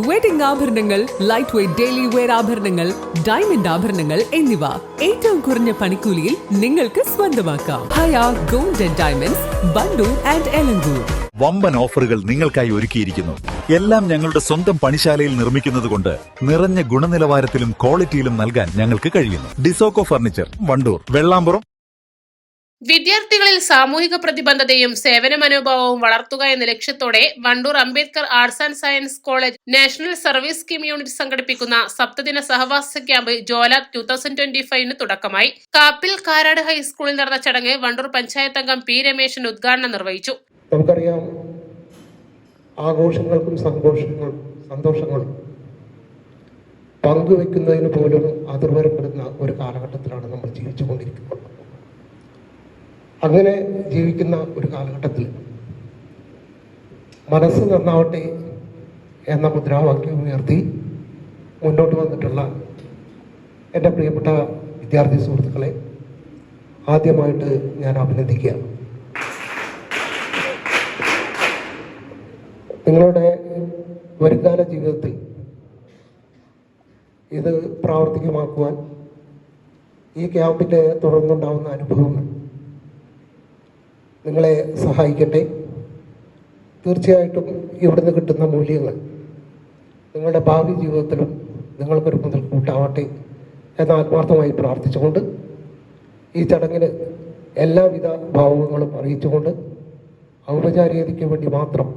Wedding ആഭരണങ്ങൾ, light weight daily wear ആഭരണങ്ങൾ, diamond ആഭരണങ്ങൾ എന്നിവ ഏറ്റവും കുറഞ്ഞ പണിക്കൂലിയിൽ നിങ്ങൾക്ക് സ്വന്തമാക്കാം. Haya gold and diamonds, Bandoor and Elankur. വമ്പൻ ഓഫറുകൾ നിങ്ങൾക്കായി ഒരുക്കിയിരിക്കുന്നു. എല്ലാം ഞങ്ങളുടെ സ്വന്തം പണിശാലയിൽ നിർമ്മിക്കുന്നത് കൊണ്ട് നിറഞ്ഞ ഗുണനിലവാരത്തിലും ക്വാളിറ്റിയിലും നൽകാൻ ഞങ്ങൾക്ക് കഴിയുന്നു. ഡിസോക്കോ ഫർണിച്ചർ, വണ്ടൂർ, വെള്ളാമ്പുറം. വിദ്യാർത്ഥികളിൽ സാമൂഹിക പ്രതിബദ്ധതയും സേവന മനോഭാവവും വളർത്തുക എന്ന ലക്ഷ്യത്തോടെ Wandoor Ambedkar arts and science college national service scheme unit സംഘടിപ്പിക്കുന്ന സപ്തദിന സഹവാസ ക്യാമ്പ് ജോല 2025 തുടക്കമായി. കാപ്പിൽ കാരാട് ഹൈസ്കൂളിൽ നടന്ന ചടങ്ങ് വണ്ടൂർ പഞ്ചായത്ത് അംഗം പി രമേശൻ ഉദ്ഘാടനം നിർവഹിച്ചു. നമുക്കറിയാം, ആഘോഷങ്ങൾക്കും സന്തോഷങ്ങളും പങ്കുവെക്കുന്നതിന് പോലും അതിർവരപ്പെടുന്ന ഒരു കാലഘട്ടത്തിലാണ് നമ്മൾ ജീവിച്ചുകൊണ്ടിരിക്കുന്നത്. അങ്ങനെ ജീവിക്കുന്ന ഒരു കാലഘട്ടത്തിൽ മനസ്സ് നന്നാവട്ടെ എന്ന മുദ്രാവാക്യം ഉയർത്തി മുന്നോട്ട് വന്നിട്ടുള്ള എൻ്റെ പ്രിയപ്പെട്ട വിദ്യാർത്ഥി സുഹൃത്തുക്കളെ ആദ്യമായിട്ട് ഞാൻ അഭിനന്ദിക്കുകയാണ്. നിങ്ങളുടെ വരുംകാല ജീവിതത്തിൽ ഇത് പ്രാവർത്തികമാക്കുവാൻ ഈ ക്യാമ്പിൻ്റെ തുടർന്നുണ്ടാവുന്ന അനുഭവങ്ങൾ നിങ്ങളെ സഹായിക്കട്ടെ. തീർച്ചയായിട്ടും ഇവിടുന്ന് കിട്ടുന്ന മൂല്യങ്ങൾ നിങ്ങളുടെ ഭാവി ജീവിതത്തിലും നിങ്ങൾക്കൊരു മുതൽക്കൂട്ടാവട്ടെ എന്ന് ആത്മാർത്ഥമായി പ്രാർത്ഥിച്ചുകൊണ്ട് ഈ ചടങ്ങിന് എല്ലാവിധ ഭാവങ്ങളും അറിയിച്ചുകൊണ്ട് ഔപചാരികതയ്ക്ക് വേണ്ടി മാത്രം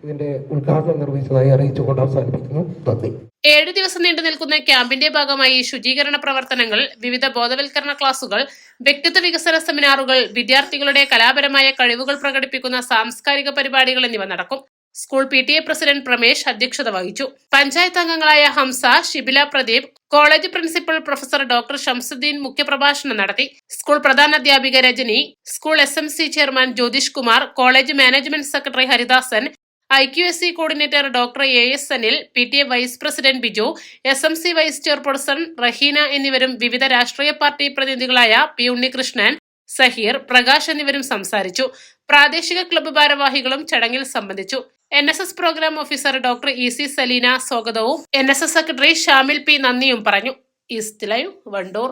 ഇതിന്റെ ഉദ്ഘാടനം നിർവഹിച്ചതായി അറിയിച്ചുകൊണ്ട് അവസാനിപ്പിക്കുന്നു. നന്ദി. 7 ദിവസം നീണ്ടു നിൽക്കുന്ന ക്യാമ്പിന്റെ ഭാഗമായി ശുചീകരണ പ്രവർത്തനങ്ങൾ, വിവിധ ബോധവൽക്കരണ ക്ലാസുകൾ, വ്യക്തിത്വ വികസന സെമിനാറുകൾ, വിദ്യാർത്ഥികളുടെ കലാപരമായ കഴിവുകൾ പ്രകടിപ്പിക്കുന്ന സാംസ്കാരിക പരിപാടികൾ എന്നിവ നടക്കും. സ്കൂൾ PTA പ്രസിഡന്റ് പ്രമേഷ് അധ്യക്ഷത വഹിച്ചു. പഞ്ചായത്ത് അംഗങ്ങളായ Hamsa, Shibila Pradeep, college principal professor doctor Shamsuddin മുഖ്യപ്രഭാഷണം നടത്തി. സ്കൂൾ പ്രധാനാധ്യാപിക Rajani, school SMC chairman Jyothish Kumar, college management secretary Haridasan, IQSC coordinator doctor AS Anil, PTA vice president Biju, SMC vice chairperson Raheena എന്നിവരും വിവിധ രാഷ്ട്രീയ പാർട്ടി പ്രതിനിധികളായ P ഉണ്ണികൃഷ്ണൻ, സഹീർ, പ്രകാശ് എന്നിവരും സംസാരിച്ചു. പ്രാദേശിക ക്ലബ്ബ് ഭാരവാഹികളും ചടങ്ങിൽ സംബന്ധിച്ചു. NSS programme officer doctor EC Saleena സ്വാഗതവും NSS സെക്രട്ടറി ഷാമിൽ P നന്ദിയും പറഞ്ഞു. East live, Wandoor.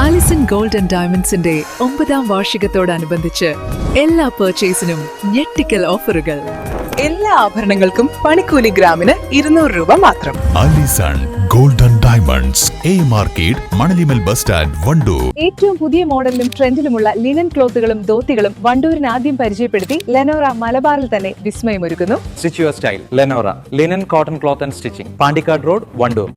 Alison gold and ഡയമണ്ട്സിന്റെ 9ാം വാർഷികത്തോടനുബന്ധിച്ച് എല്ലാ പർച്ചേസിനും ഞെട്ടിക്കൽ ഓഫറുകൾ. എല്ലാ ആഭരണങ്ങൾക്കും പണിക്കൂലി ഗ്രാമിന് 200 രൂപ മാത്രം. Alison gold and diamonds, A market, Manalimal bus stand, Wandoor. ഏറ്റവും പുതിയ മോഡലിലും ട്രെൻഡിലുമുള്ള ലിനൻ ക്ലോത്തുകളും ധോത്തികളും വണ്ടൂരിന് ആദ്യം പരിചയപ്പെടുത്തി ലെനോറ മലബാറിൽ തന്നെ വിസ്മയമൊരുക്കുന്നു. Stitch your style Lenora linen cotton cloth and stitching, Pandikkad road, Wandoor.